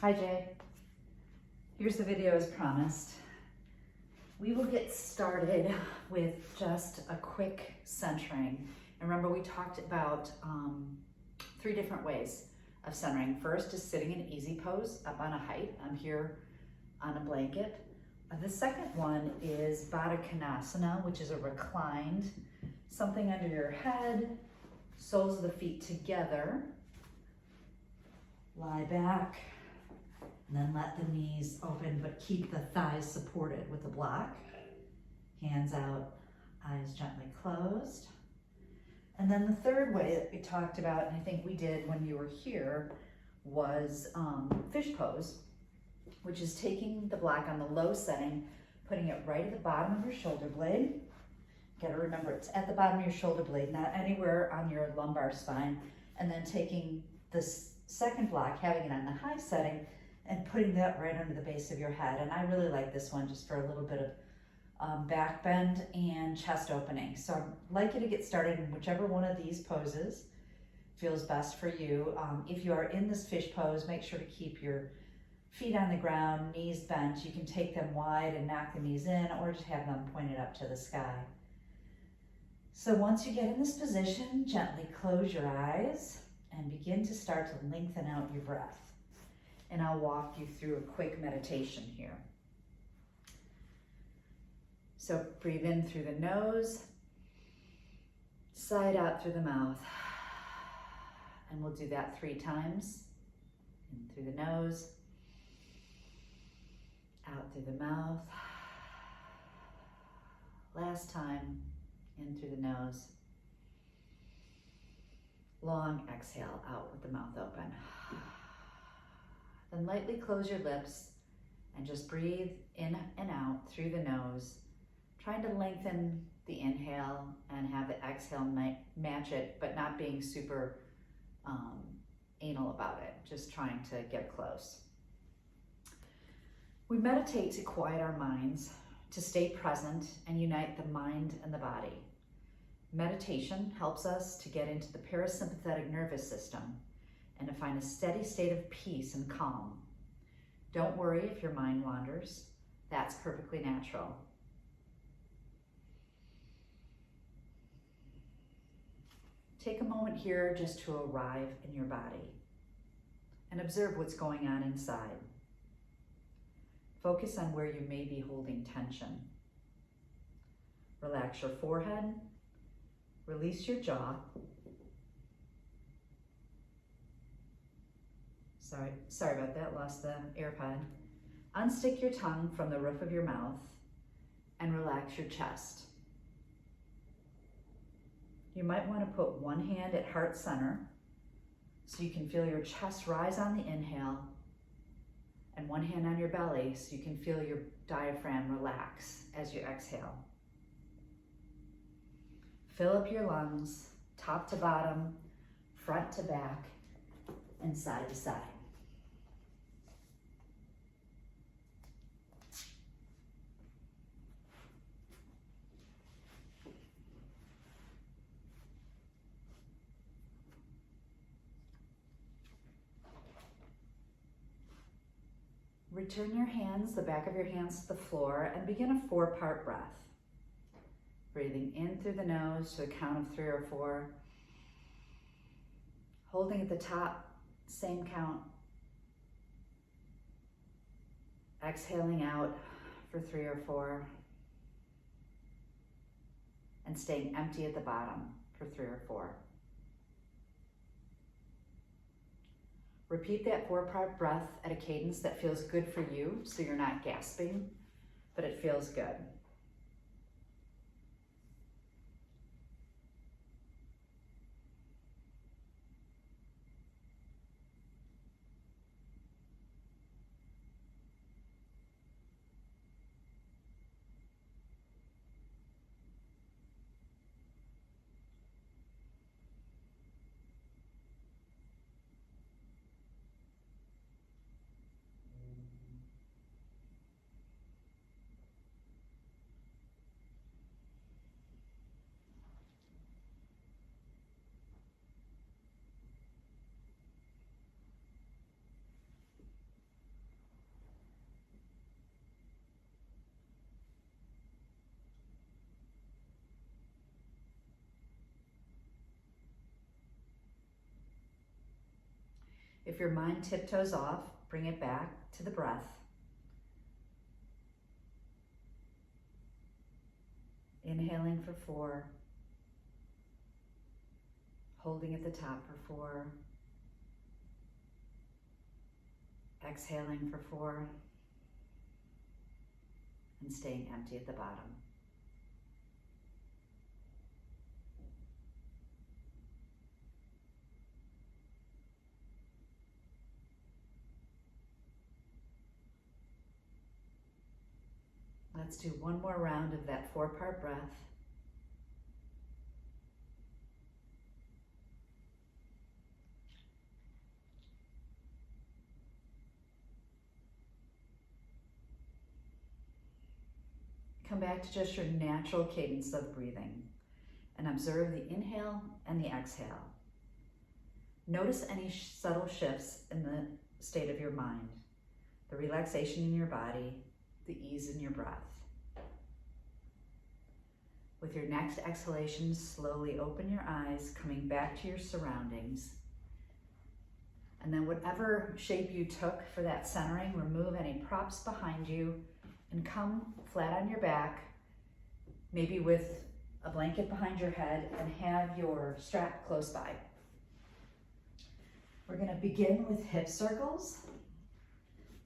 Hi Jay. Here's the video as promised. We will get started with just a quick centering. And remember, we talked about 3 different ways of centering. First is sitting in easy pose up on a height. I'm here on a blanket. The second one is Baddha Konasana, which is a reclined, something under your head, soles of the feet together. Lie back. And then let the knees open, but keep the thighs supported with the block. Hands out, eyes gently closed. And then the third way that we talked about, and I think we did when you were here, was fish pose, which is taking the block on the low setting, putting it right at the bottom of your shoulder blade. You gotta remember it's at the bottom of your shoulder blade, not anywhere on your lumbar spine. And then taking this second block, having it on the high setting, and putting that right under the base of your head. And I really like this one just for a little bit of back bend and chest opening. So I'd like you to get started in whichever one of these poses feels best for you. If you are in this fish pose, make sure to keep your feet on the ground, knees bent. You can take them wide and knock the knees in, or just have them pointed up to the sky. So once you get in this position, gently close your eyes and begin to start to lengthen out your breath. And I'll walk you through a quick meditation here. So breathe in through the nose, sigh out through the mouth. And we'll do that 3 times. In through the nose, out through the mouth. Last time, in through the nose. Long exhale out with the mouth open. Then lightly close your lips and just breathe in and out through the nose, trying to lengthen the inhale and have the exhale match it, but not being super anal about it, just trying to get close. We meditate to quiet our minds, to stay present and unite the mind and the body. Meditation helps us to get into the parasympathetic nervous system and to find a steady state of peace and calm. Don't worry if your mind wanders. That's perfectly natural. Take a moment here just to arrive in your body and observe what's going on inside. Focus on where you may be holding tension. Relax your forehead, release your jaw. Sorry about that, lost the AirPod. Unstick your tongue from the roof of your mouth and relax your chest. You might want to put one hand at heart center so you can feel your chest rise on the inhale, and one hand on your belly so you can feel your diaphragm relax as you exhale. Fill up your lungs, top to bottom, front to back, and side to side. Return your hands, the back of your hands to the floor, and begin a 4-part breath. Breathing in through the nose to a count of 3 or 4. Holding at the top, same count. Exhaling out for 3 or 4. And staying empty at the bottom for 3 or 4. Repeat that 4-part breath at a cadence that feels good for you, so you're not gasping, but it feels good. If your mind tiptoes off, bring it back to the breath. Inhaling for 4. Holding at the top for 4. Exhaling for 4. And staying empty at the bottom. Let's do one more round of that 4-part breath. Come back to just your natural cadence of breathing and observe the inhale and the exhale. Notice any subtle shifts in the state of your mind, the relaxation in your body, the ease in your breath. With your next exhalation, slowly open your eyes, coming back to your surroundings. And then whatever shape you took for that centering, remove any props behind you and come flat on your back, maybe with a blanket behind your head, and have your strap close by. We're going to begin with hip circles.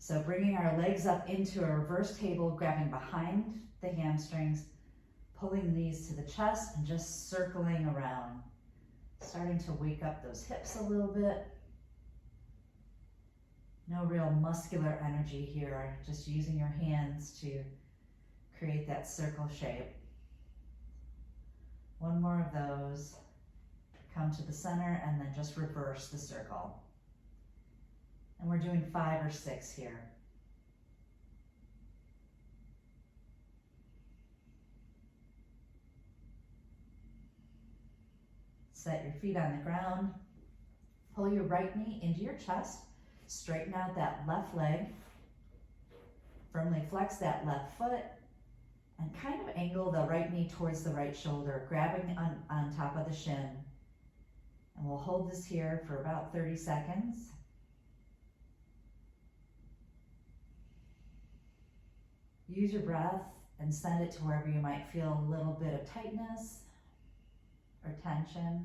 So bringing our legs up into a reverse table, grabbing behind the hamstrings, pulling these to the chest and just circling around. Starting to wake up those hips a little bit. No real muscular energy here, just using your hands to create that circle shape. One more of those. Come to the center and then just reverse the circle. And we're doing 5 or 6 here. Set your feet on the ground. Pull your right knee into your chest. Straighten out that left leg. Firmly flex that left foot. And kind of angle the right knee towards the right shoulder, grabbing on top of the shin. And we'll hold this here for about 30 seconds. Use your breath and send it to wherever you might feel a little bit of tightness or tension.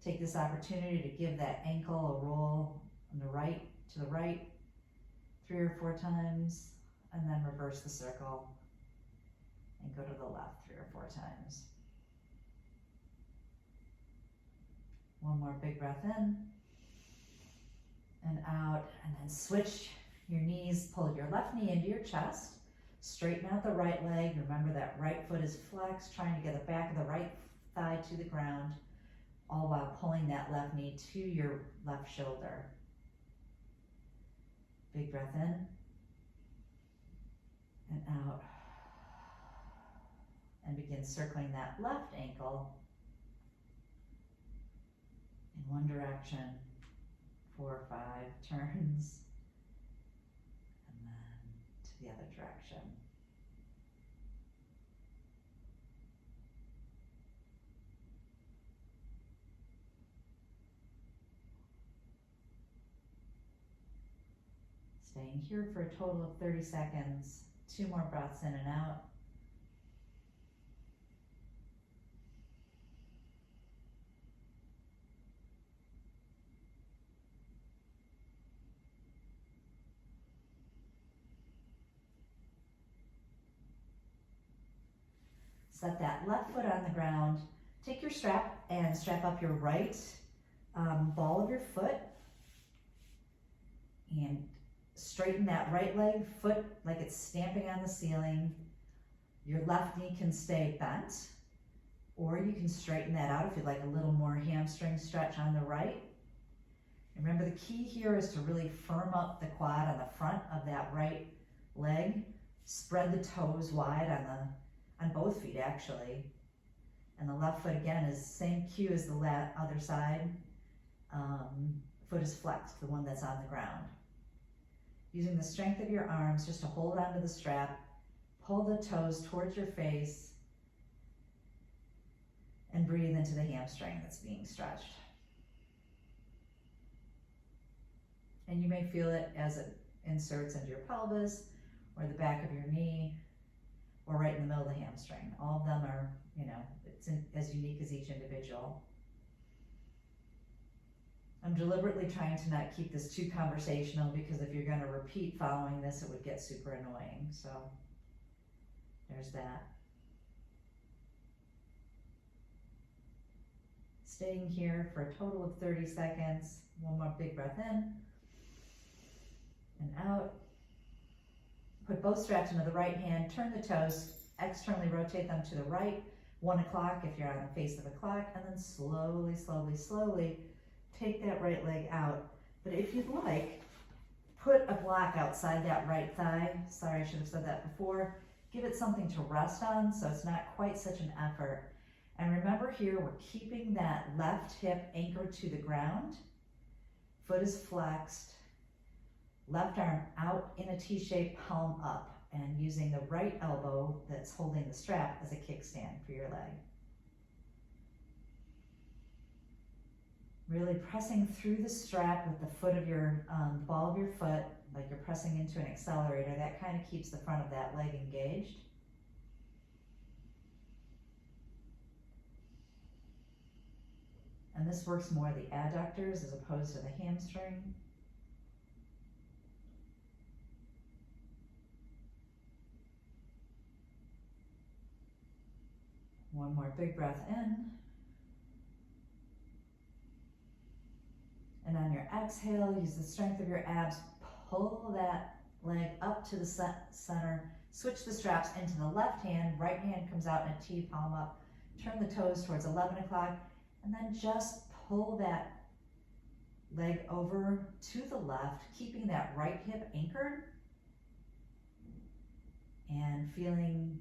Take this opportunity to give that ankle a roll on the right to the right 3 or 4 times, and then reverse the circle and go to the left 3 or 4 times. One more big breath in and out, and then switch your knees. Pull your left knee into your chest. Straighten out the right leg. Remember that right foot is flexed, trying to get the back of the right thigh to the ground, all while pulling that left knee to your left shoulder. Big breath in and out. And begin circling that left ankle in one direction, 4 or 5 turns, and then to the other direction. Staying here for a total of 30 seconds. 2 more breaths in and out. Set that left foot on the ground. Take your strap and strap up your right ball of your foot. And straighten that right leg, foot like it's stamping on the ceiling. Your left knee can stay bent, or you can straighten that out if you'd like a little more hamstring stretch on the right. Remember, the key here is to really firm up the quad on the front of that right leg. Spread the toes wide on both feet actually. And the left foot again is same cue as the other side. Foot is flexed, the one that's on the ground. Using the strength of your arms just to hold onto the strap, pull the toes towards your face, and breathe into the hamstring that's being stretched. may feel it as it inserts into your pelvis or the back of your knee or right in the middle of the hamstring. All of them are, it's as unique as each individual. I'm deliberately trying to not keep this too conversational because if you're going to repeat following this, it would get super annoying. So there's that. Staying here for a total of 30 seconds. One more big breath in and out. Put both straps into the right hand, turn the toes, externally rotate them to the right, 1 o'clock if you're on the face of the clock, and then slowly, slowly, slowly take that right leg out. But if you'd like, put a block outside that right thigh. Sorry, I should have said that before. Give it something to rest on so it's not quite such an effort. And remember here, we're keeping that left hip anchored to the ground. Foot is flexed. Left arm out in a T shape, palm up, and using the right elbow that's holding the strap as a kickstand for your leg. Really pressing through the strap with the foot of your, ball of your foot, like you're pressing into an accelerator. That kind of keeps the front of that leg engaged. And this works more the adductors as opposed to the hamstring. One more big breath in. And on your exhale, use the strength of your abs, pull that leg up to the center, switch the straps into the left hand, right hand comes out in a T, palm up, turn the toes towards 11 o'clock, and then just pull that leg over to the left, keeping that right hip anchored and feeling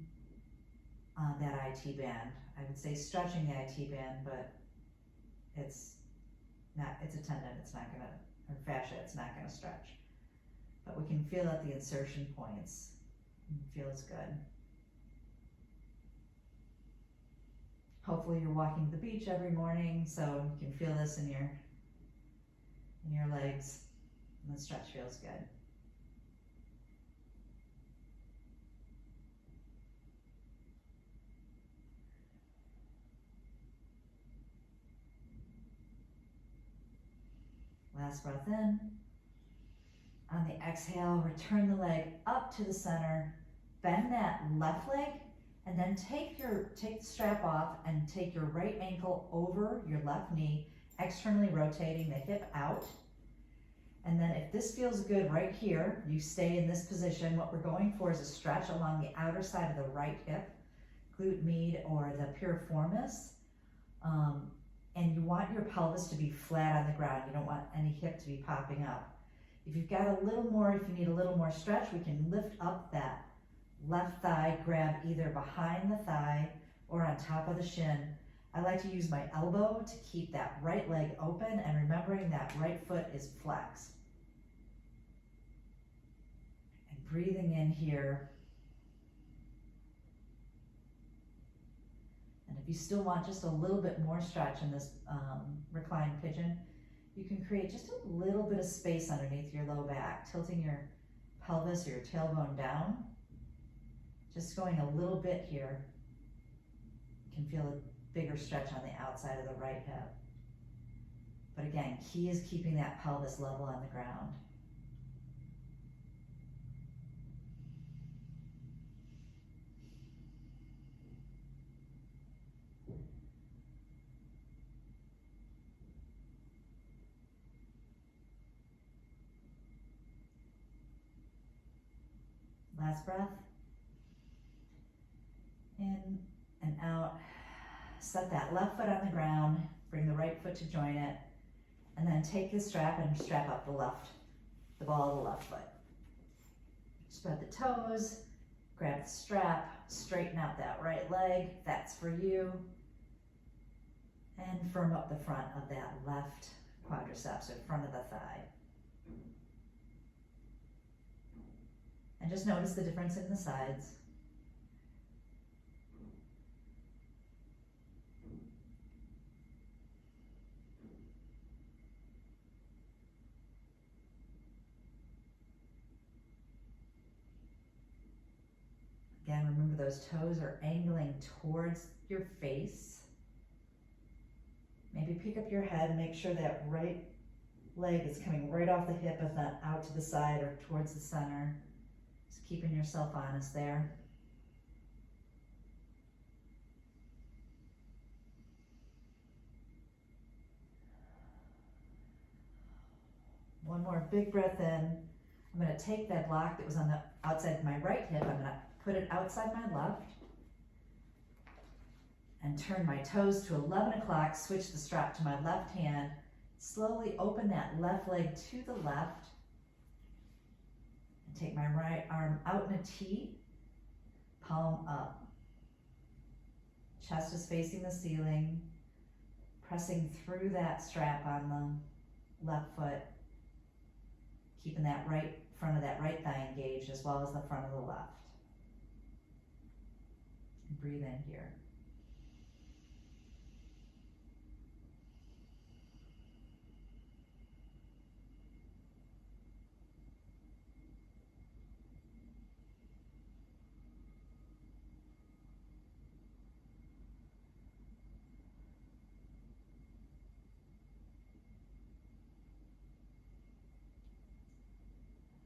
that IT band. I would say stretching the IT band, but it's a tendon, it's not gonna, or fascia, it's not gonna stretch. But we can feel at the insertion points, it feels good. Hopefully you're walking to the beach every morning, so you can feel this in your legs, and the stretch feels good. Last breath in. On the exhale, return the leg up to the center, bend that left leg, and then take the strap off and take your right ankle over your left knee, externally rotating the hip out. And then if this feels good right here, you stay in this position. What we're going for is a stretch along the outer side of the right hip, glute med or the piriformis. And you want your pelvis to be flat on the ground. You don't want any hip to be popping up. If you've got a little more, if you need a little more stretch, we can lift up that left thigh, grab either behind the thigh or on top of the shin. I like to use my elbow to keep that right leg open and remembering that right foot is flexed. And breathing in here. And if you still want just a little bit more stretch in this reclined pigeon, you can create just a little bit of space underneath your low back, tilting your pelvis or your tailbone down. Just going a little bit here. You can feel a bigger stretch on the outside of the right hip. But again, key is keeping that pelvis level on the ground. Last breath. In and out. Set that left foot on the ground. Bring the right foot to join it. And then take the strap and strap up the ball of the left foot. Spread the toes. Grab the strap. Straighten out that right leg. That's for you. And firm up the front of that left quadriceps, or front of the thigh. And just notice the difference in the sides. again, remember those toes are angling towards your face. Maybe pick up your head, make sure that right leg is coming right off the hip, if not out to the side or towards the center. Just keeping yourself honest there. One more big breath in. I'm going to take that block that was on the outside of my right hip, I'm going to put it outside my left and turn my toes to 11 o'clock, switch the strap to my left hand, slowly open that left leg to the left, and take my right arm out in a T, palm up. Chest is facing the ceiling, pressing through that strap on the left foot, keeping that right front of that right thigh engaged as well as the front of the left. Breathe in here.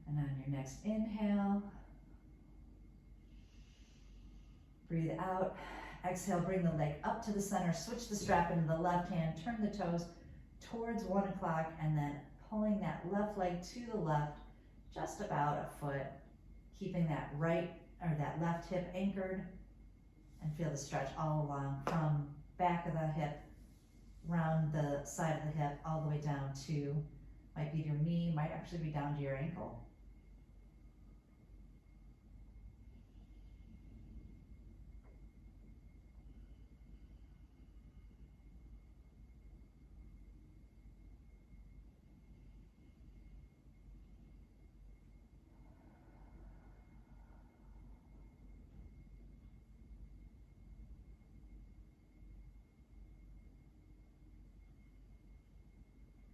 And on your next inhale, breathe out. Exhale, bring the leg up to the center, switch the strap into the left hand, turn the toes towards 1 o'clock, and then pulling that left leg to the left, just about a foot, keeping that right or that left hip anchored, and feel the stretch all along from back of the hip, round the side of the hip, all the way down to, might be your knee, might actually be down to your ankle.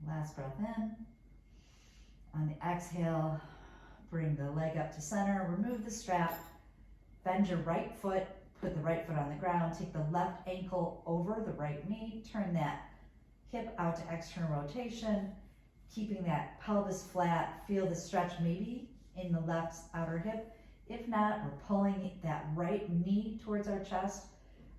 Last breath in. On the exhale, bring the leg up to center, remove the strap, bend your right foot, put the right foot on the ground, take the left ankle over the right knee, turn that hip out to external rotation, keeping that pelvis flat, feel the stretch maybe in the left outer hip. If not, we're pulling that right knee towards our chest.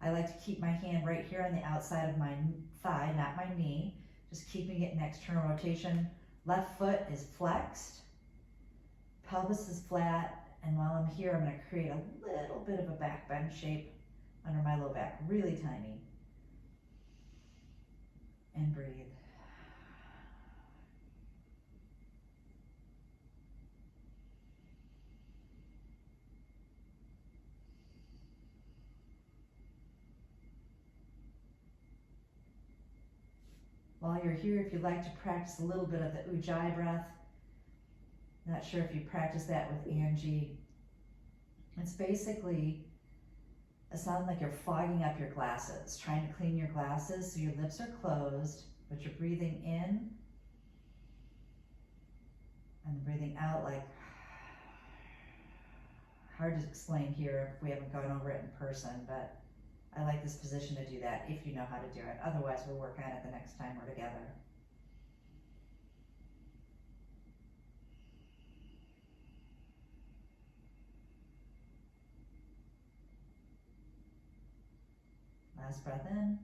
I like to keep my hand right here on the outside of my thigh, not my knee. Just keeping it in external rotation. Left foot is flexed, pelvis is flat, and while I'm here, I'm going to create a little bit of a back bend shape under my low back, really tiny. And breathe. While you're here, if you'd like to practice a little bit of the Ujjayi breath, not sure if you practice that with Angie. It's basically a sound like you're fogging up your glasses, trying to clean your glasses so your lips are closed, but you're breathing in and breathing out like, hard to explain here if we haven't gone over it in person, but I like this position to do that if you know how to do it. Otherwise, we'll work on it the next time we're together. Last breath in.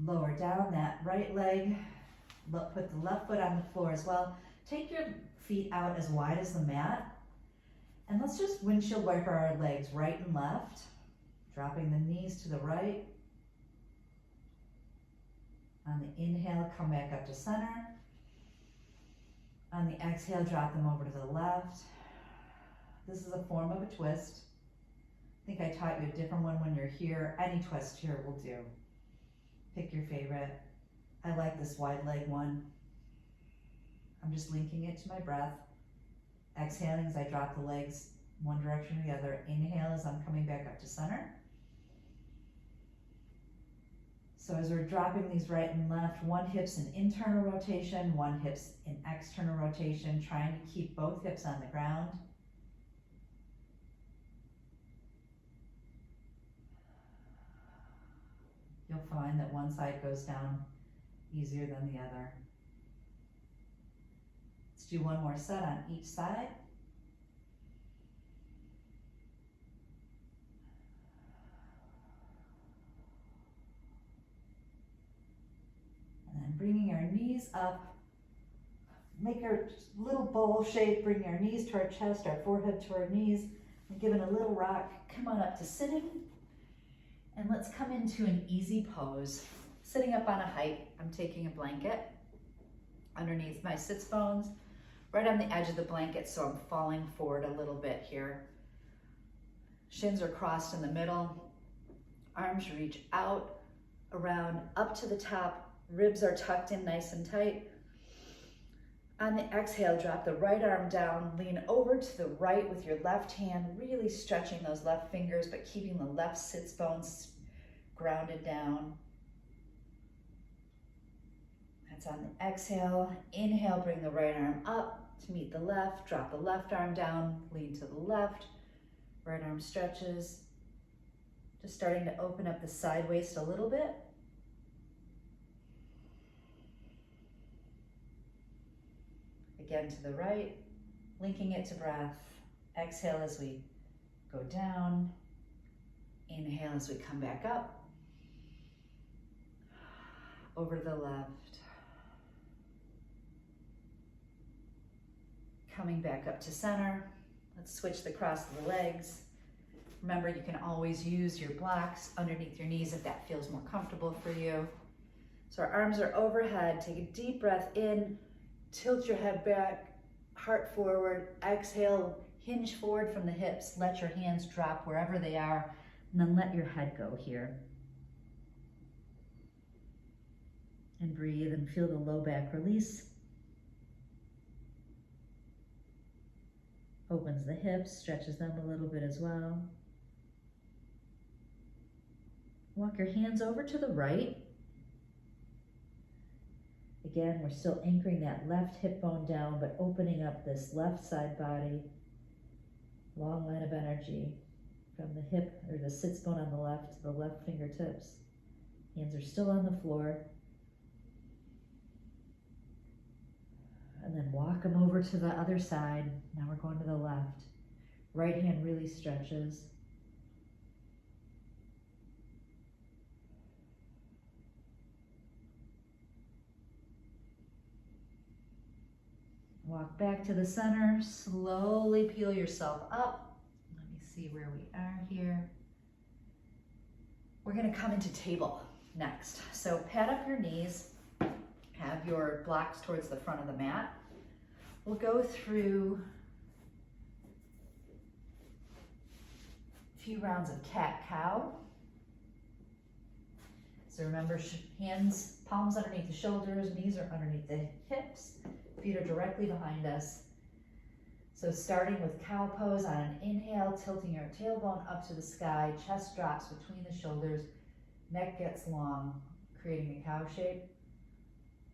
Lower down that right leg. Put the left foot on the floor as well. Take your feet out as wide as the mat. And let's just windshield wiper our legs right and left, dropping the knees to the right. On the inhale, come back up to center. On the exhale, drop them over to the left. This is a form of a twist. I think I taught you a different one when you're here. Any twist here will do. Pick your favorite. I like this wide leg one. I'm just linking it to my breath. Exhaling as I drop the legs one direction or the other. Inhale as I'm coming back up to center. So as we're dropping these right and left, one hip's in internal rotation, one hip's in external rotation, trying to keep both hips on the ground. You'll find that one side goes down easier than the other. Let's do one more set on each side. And then bringing our knees up. Make our little bowl shape, bring our knees to our chest, our forehead to our knees, and give it a little rock. Come on up to sitting. And let's come into an easy pose. Sitting up on a height, I'm taking a blanket underneath my sits bones, right on the edge of the blanket, so I'm falling forward a little bit here. Shins are crossed in the middle. Arms reach out, around, up to the top. Ribs are tucked in nice and tight. On the exhale, drop the right arm down, lean over to the right with your left hand, really stretching those left fingers, but keeping the left sits bones grounded down. That's on the exhale. Inhale, bring the right arm up to meet the left, drop the left arm down, lean to the left, right arm stretches. Just starting to open up the side waist a little bit. Again to the right, linking it to breath. Exhale as we go down. Inhale as we come back up. Over to the left. Coming back up to center. Let's switch the cross of the legs. Remember, you can always use your blocks underneath your knees if that feels more comfortable for you. So our arms are overhead. Take a deep breath in. Tilt your head back, heart forward. Exhale, hinge forward from the hips. Let your hands drop wherever they are, and then let your head go here. And breathe and feel the low back release. Opens the hips, stretches them a little bit as well. Walk your hands over to the right. Again, we're still anchoring that left hip bone down, but opening up this left side body. Long line of energy from the hip or the sits bone on the left to the left fingertips. Hands are still on the floor. And then walk them over to the other side. Now we're going to the left. Right hand really stretches. Walk back to the center, slowly peel yourself up. Let me see where we are here. We're gonna come into table next. So pad up your knees, have your blocks towards the front of the mat. We'll go through a few rounds of cat-cow. So remember, hands, palms underneath the shoulders, knees are underneath the hips. Feet are directly behind us. So starting with cow pose on an inhale, tilting your tailbone up to the sky, chest drops between the shoulders, neck gets long, creating a cow shape.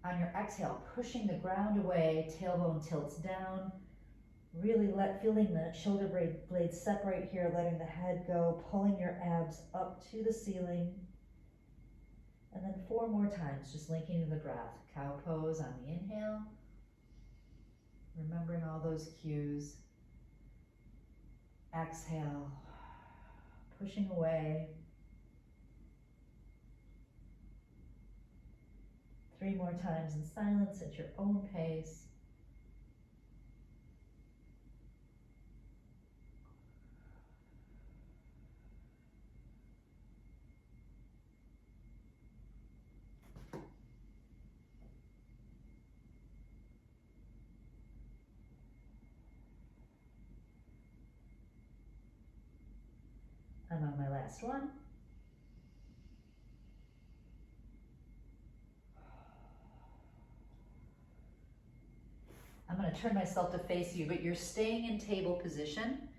On your exhale, pushing the ground away, tailbone tilts down. Really feeling the shoulder blades separate here, letting the head go, pulling your abs up to the ceiling. And then 4 more times, just linking to the breath. Cow pose on the inhale. Remembering all those cues. Exhale, pushing away. 3 more times in silence at your own pace. I'm on my last one. I'm going to turn myself to face you, but you're staying in table position.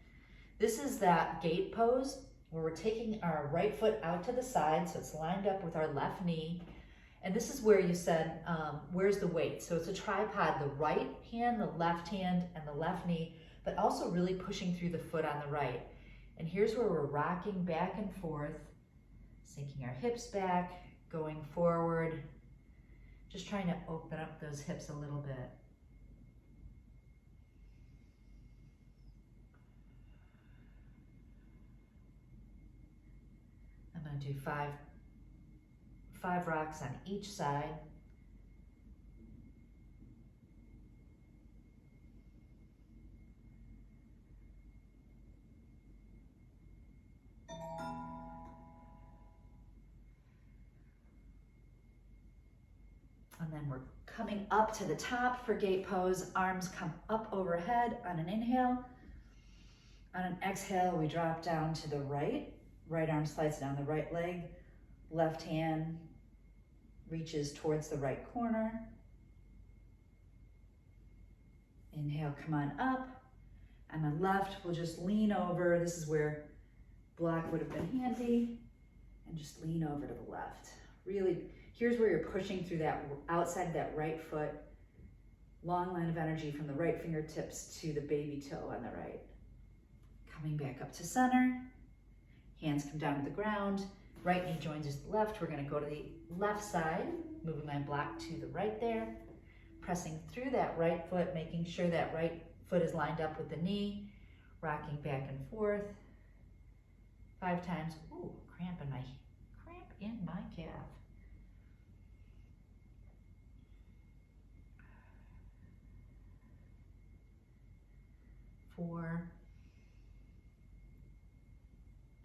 This is that gate pose where we're taking our right foot out to the side, so it's lined up with our left knee. And this is where you said, where's the weight? So it's a tripod, the right hand, the left hand, and the left knee, but also really pushing through the foot on the right. And here's where we're rocking back and forth, sinking our hips back, going forward, just trying to open up those hips a little bit. I'm going to do five rocks on each side. And then we're coming up to the top for gate pose. Arms come up overhead on an inhale. On an exhale, we drop down to the right. Right arm slides down the right leg. Left hand reaches towards the right corner. Inhale, come on up. On the left, we'll just lean over. This is where block would have been handy. And just lean over to the left. Really, here's where you're pushing through that outside of that right foot. Long line of energy from the right fingertips to the baby toe on the right. Coming back up to center. Hands come down to the ground. Right knee joins the left. We're going to go to the left side, moving my block to the right there. Pressing through that right foot, making sure that right foot is lined up with the knee. Rocking back and forth. 5 times. Ooh, cramp in my calf. 4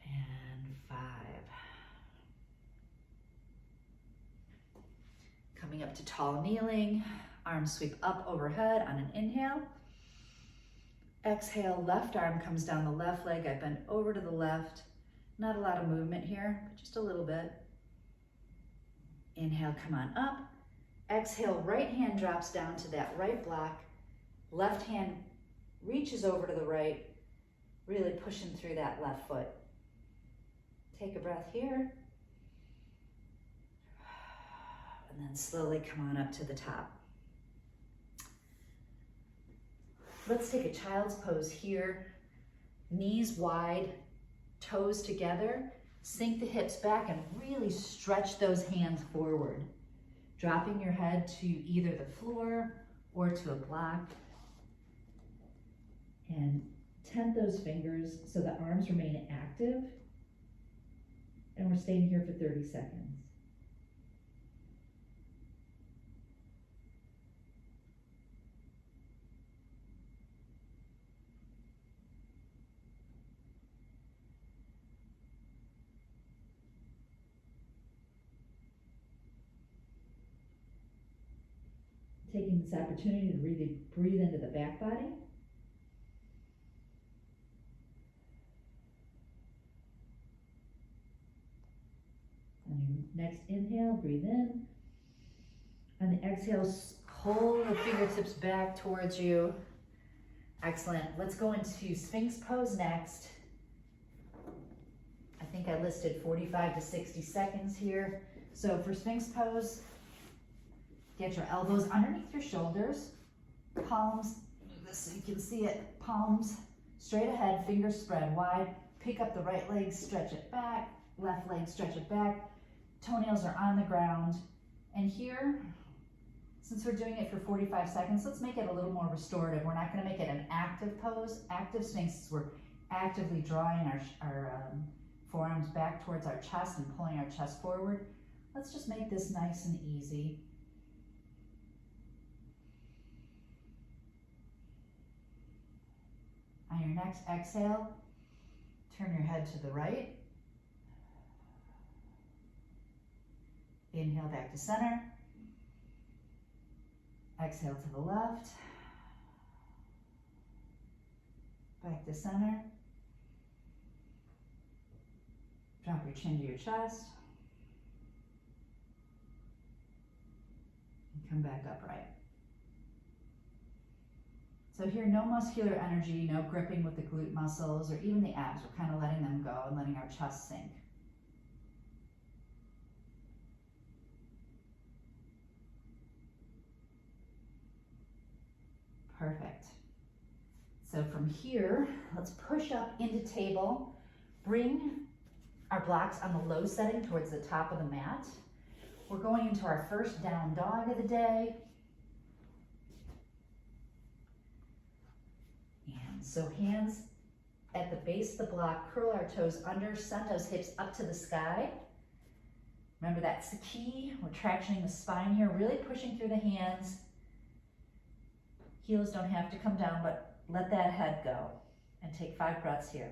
and 5. Coming up to tall kneeling, arms sweep up overhead on an inhale. Exhale, left arm comes down the left leg. I bend over to the left. Not a lot of movement here, but just a little bit. Inhale, come on up. Exhale, right hand drops down to that right block. Left hand reaches over to the right, really pushing through that left foot. Take a breath here. And then slowly come on up to the top. Let's take a child's pose here. Knees wide, toes together. Sink the hips back and really stretch those hands forward. Dropping your head to either the floor or to a block. And tent those fingers so the arms remain active. And we're staying here for 30 seconds. Taking this opportunity to really breathe into the back body. On your next inhale, breathe in. On the exhale, pull the fingertips back towards you. Excellent. Let's go into Sphinx pose next. I think I listed 45 to 60 seconds here. So for Sphinx pose, get your elbows underneath your shoulders, palms, do this so you can see it, palms straight ahead, fingers spread wide. Pick up the right leg, stretch it back, left leg, stretch it back. Toenails are on the ground. And here, since we're doing it for 45 seconds, let's make it a little more restorative. We're not going to make it an active pose. Active Sphinx, we're actively drawing our forearms back towards our chest and pulling our chest forward. Let's just make this nice and easy. On your next exhale, turn your head to the right. Inhale back to center. Exhale to the left. Back to center. Drop your chin to your chest. And come back upright. So here, no muscular energy, no gripping with the glute muscles or even the abs. We're kind of letting them go and letting our chest sink. Perfect. So from here, let's push up into table. Bring our blocks on the low setting towards the top of the mat. We're going into our first down dog of the day. And so hands at the base of the block, curl our toes under, send those hips up to the sky. Remember, that's the key. We're tractioning the spine here, really pushing through the hands. Heels don't have to come down, but let that head go. And take 5 breaths here.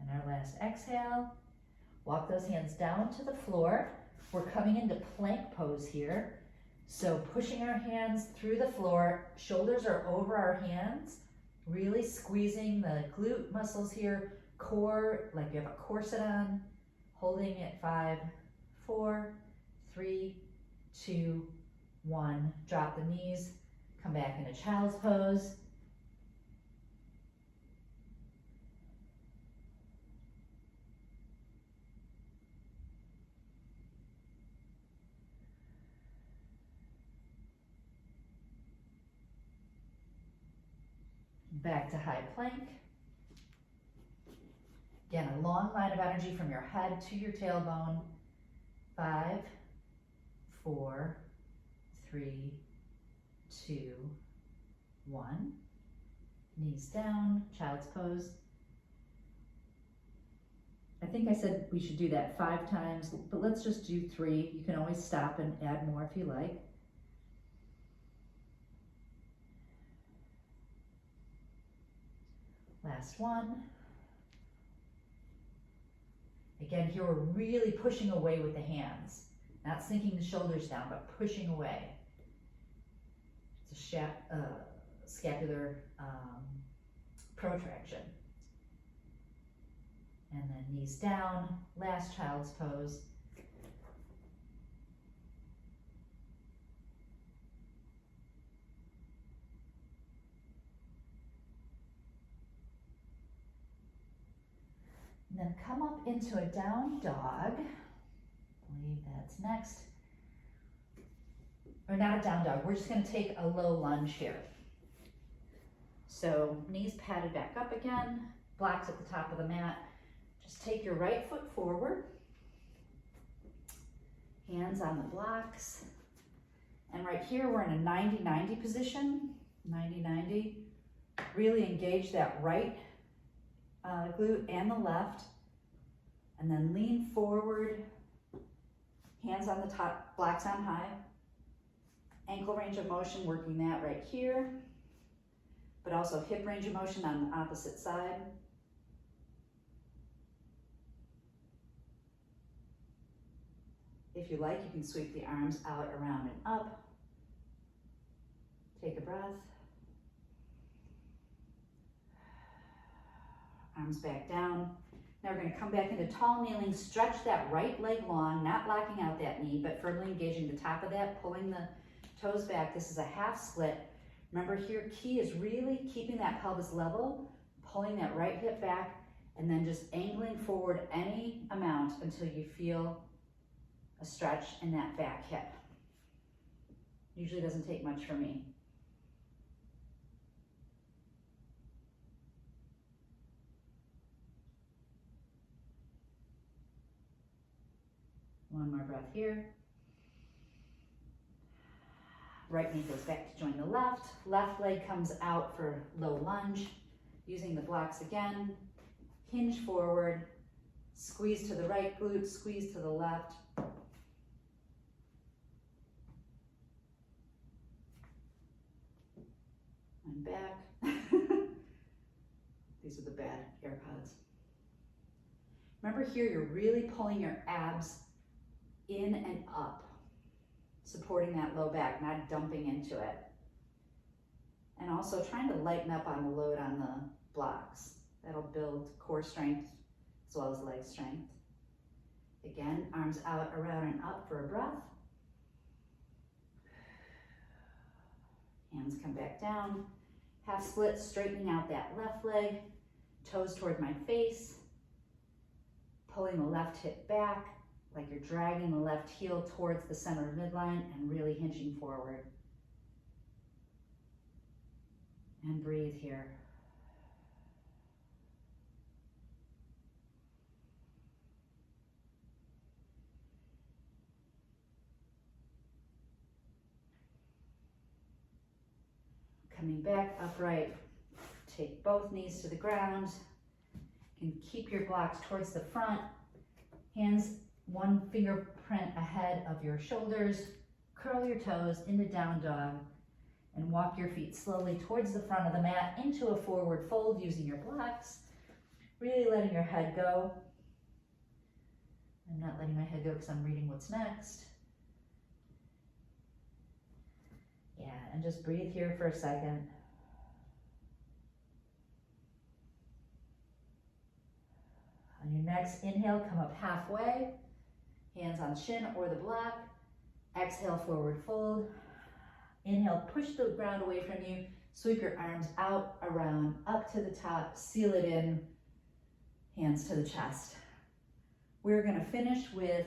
And our last exhale, walk those hands down to the floor. We're coming into plank pose here. So pushing our hands through the floor, shoulders are over our hands, really squeezing the glute muscles here, core, like you have a corset on, holding at 5, 4, 3, 2, 1. Drop the knees, come back into child's pose. Back to high plank. Again, a long line of energy from your head to your tailbone. 5, 4, 3, 2, 1. Knees down, child's pose. I think I said we should do that 5 times, but let's just do 3. You can always stop and add more if you like. Last one. Again, here we're really pushing away with the hands, not sinking the shoulders down, but pushing away. It's a scapular protraction. And then knees down, last child's pose. And then come up into a down dog. I believe that's next. Or not a down dog, we're just gonna take a low lunge here. So knees padded back up again, blocks at the top of the mat. Just take your right foot forward, hands on the blocks. And right here, we're in a 90-90 position, 90-90. Really engage that right glute and the left, and then lean forward, hands on the top, blocks on high, ankle range of motion, working that right here, but also hip range of motion on the opposite side. If you like, you can sweep the arms out, around, and up. Take a breath. Arms back down. Now we're going to come back into tall kneeling, stretch that right leg long, not locking out that knee, but firmly engaging the top of that, pulling the toes back. This is a half split. Remember here, key is really keeping that pelvis level, pulling that right hip back, and then just angling forward any amount until you feel a stretch in that back hip. Usually doesn't take much for me. One more breath here. Right knee goes back to join the left. Left leg comes out for low lunge. Using the blocks again. Hinge forward. Squeeze to the right glute, squeeze to the left. And back. These are the bad AirPods. Remember here, you're really pulling your abs in and up, supporting that low back, not dumping into it. And also trying to lighten up on the load on the blocks. That'll build core strength as well as leg strength. Again, arms out, around, and up for a breath. Hands come back down. Half split, straightening out that left leg. Toes toward my face. Pulling the left hip back, like you're dragging the left heel towards the center of midline and really hinging forward. And breathe here. Coming back upright, take both knees to the ground. You can keep your blocks towards the front, hands one fingerprint ahead of your shoulders, curl your toes into down dog, and walk your feet slowly towards the front of the mat into a forward fold using your blocks, really letting your head go. I'm not letting my head go because I'm reading what's next. Yeah, and just breathe here for a second. On your next inhale, come up halfway, hands on shin or the block. Exhale, forward fold. Inhale, push the ground away from you. Sweep your arms out, around, up to the top, seal it in, hands to the chest. We're gonna finish with,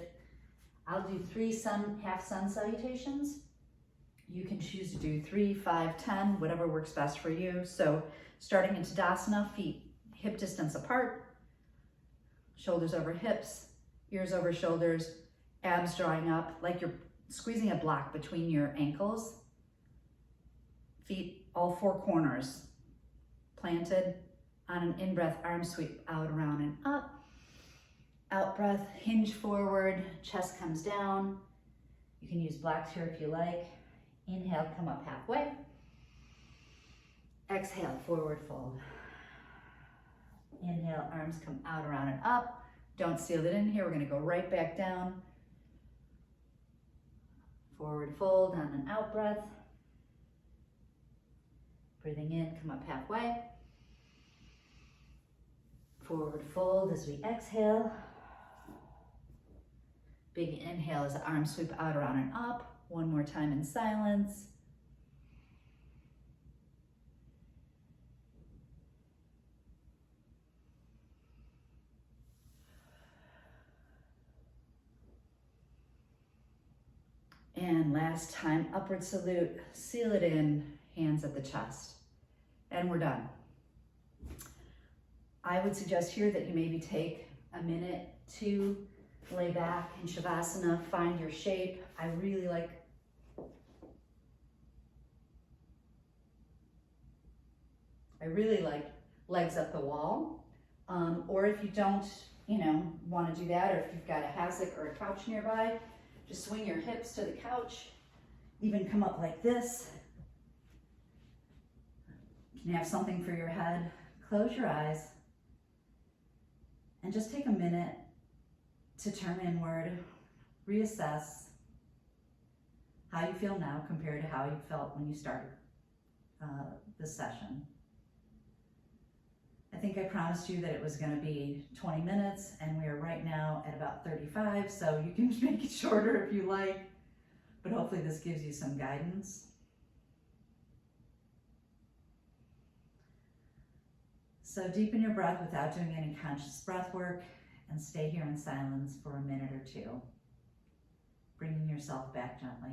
I'll do 3 half sun salutations. You can choose to do 3, 5, 10, whatever works best for you. So starting in Tadasana, feet hip distance apart, shoulders over hips, ears over shoulders, abs drawing up like you're squeezing a block between your ankles. Feet all 4 corners planted. On an in-breath, arms sweep out, around, and up. Out breath, hinge forward, chest comes down. You can use blocks here if you like. Inhale, come up halfway. Exhale, forward fold. Inhale, arms come out, around, and up. Don't seal it in here. We're gonna go right back down. Forward fold on an out breath. Breathing in, come up halfway. Forward fold as we exhale. Big inhale as the arms sweep out, around, and up. One more time in silence. And last time, upward salute, seal it in, hands at the chest. And we're done. I would suggest here that you maybe take a minute to lay back in Shavasana, find your shape. I really like legs up the wall. Or if you don't, want to do that, or if you've got a hassock or a couch nearby, just swing your hips to the couch. Even come up like this. You can have something for your head. Close your eyes and just take a minute to turn inward, reassess how you feel now compared to how you felt when you started this session. I think I promised you that it was going to be 20 minutes, and we are right now at about 35, so you can make it shorter if you like, but hopefully this gives you some guidance. So deepen your breath without doing any conscious breath work, and stay here in silence for a minute or two, bringing yourself back gently.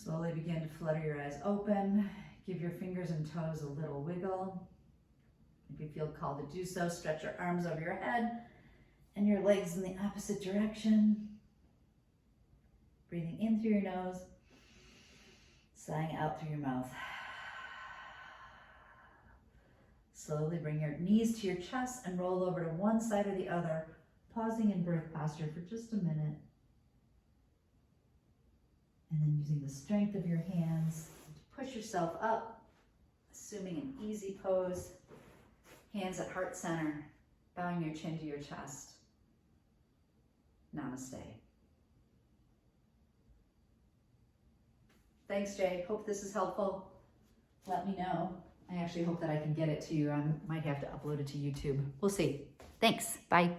Slowly begin to flutter your eyes open. Give your fingers and toes a little wiggle. If you feel called to do so, stretch your arms over your head and your legs in the opposite direction. Breathing in through your nose, sighing out through your mouth. Slowly bring your knees to your chest and roll over to one side or the other, pausing in birth posture for just a minute. And then using the strength of your hands to push yourself up, assuming an easy pose. Hands at heart center, bowing your chin to your chest. Namaste. Thanks, Jay. Hope this is helpful. Let me know. I actually hope that I can get it to you. I might have to upload it to YouTube. We'll see. Thanks. Bye.